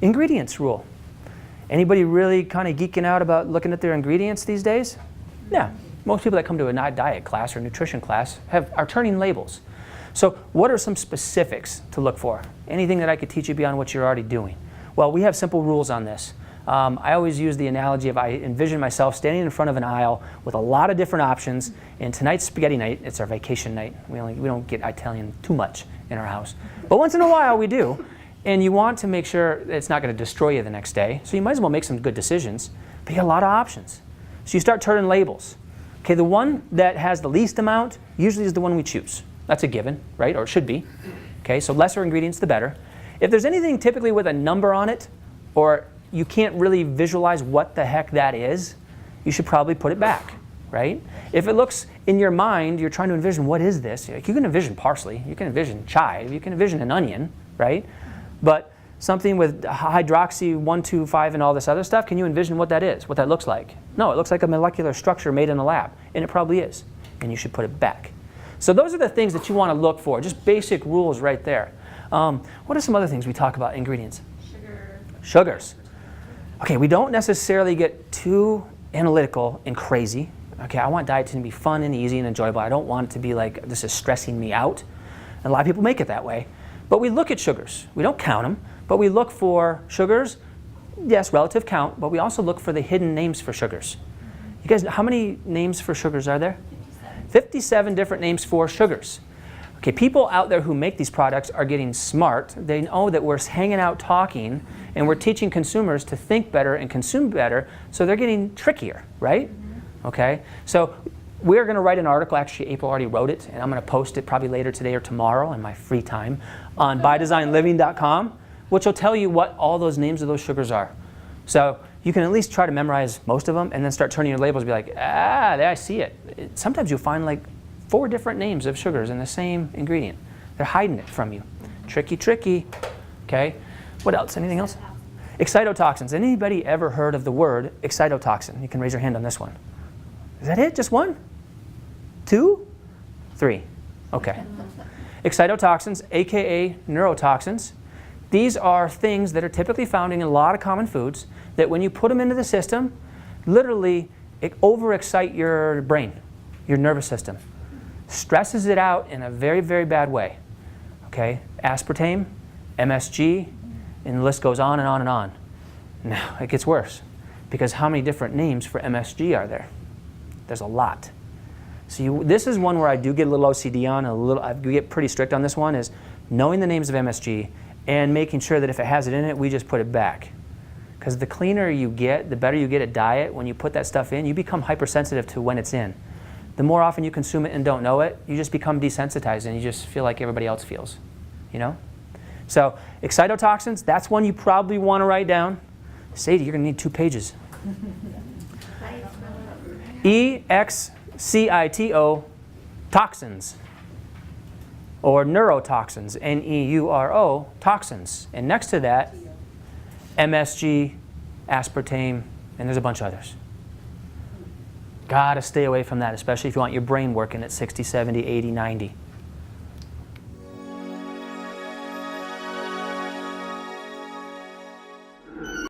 Ingredients rule. Anybody really kind of geeking out about looking at their ingredients these days? Yeah. Most people that come to a diet class or nutrition class are turning labels. So what are some specifics to look for? Anything that I could teach you beyond what you're already doing? Well, we have simple rules on this. I always use the analogy of I envision myself standing in front of an aisle with a lot of different options. And tonight's spaghetti night. It's our vacation night. We don't get Italian too much in our house. But once in a while we do. And you want to make sure that it's not going to destroy you the next day. So you might as well make some good decisions. But you got a lot of options. So you start turning labels. Okay, the one that has the least amount usually is the one we choose. That's a given, right? Or it should be. Okay, so lesser ingredients, the better. If there's anything typically with a number on it, or you can't really visualize what the heck that is, you should probably put it back, right? If it looks in your mind, you're trying to envision what is this? Like you can envision parsley, you can envision chive, you can envision an onion, right? But something with hydroxy 1,2,5 and all this other stuff, can you envision what that is, what that looks like? No, it looks like a molecular structure made in the lab, and it probably is, and you should put it back. So those are the things that you want to look for, just basic rules right there. What are some other things we talk about, ingredients? Sugars. Okay, we don't necessarily get too analytical and crazy. Okay, I want dieting to be fun and easy and enjoyable. I don't want it to be like this is stressing me out. And a lot of people make it that way. But we look at sugars. We don't count them, but we look for sugars. Yes, relative count, but we also look for the hidden names for sugars. You guys, how many names for sugars are there? 57 different names for sugars. Okay, people out there who make these products are getting smart. They know that we're hanging out talking and we're teaching consumers to think better and consume better, so they're getting trickier, right? Okay, so we're going to write an article. Actually, April already wrote it, and I'm going to post it probably later today or tomorrow in my free time on bydesignliving.com, which will tell you what all those names of those sugars are. So you can at least try to memorize most of them and then start turning your labels and be like, ah, there I see it. Sometimes you'll find like 4 different names of sugars in the same ingredient. They're hiding it from you. Tricky, tricky. Okay. What else? Anything else? Excitotoxins. Anybody ever heard of the word excitotoxin? You can raise your hand on this one. Is that it? Just 1? 2? 3? Okay. Excitotoxins, aka neurotoxins. These are things that are typically found in a lot of common foods that when you put them into the system, literally it overexcite your brain, your nervous system. Stresses it out in a very, very bad way. Okay? Aspartame, MSG, and the list goes on and on and on. Now, it gets worse because how many different names for MSG are there? There's a lot. So this is one where I do get a little OCD on, I get pretty strict on this one, is knowing the names of MSG and making sure that if it has it in it, we just put it back. Because the cleaner you get, the better you get at diet. When you put that stuff in, you become hypersensitive to when it's in. The more often you consume it and don't know it, you just become desensitized and you just feel like everybody else feels, you know? So excitotoxins, that's one you probably want to write down. Sadie, you're going to need 2 pages. EXCITO toxins, or neurotoxins, NEURO toxins. And next to that, MSG, aspartame, and there's a bunch of others. Gotta stay away from that, especially if you want your brain working at 60, 70, 80, 90.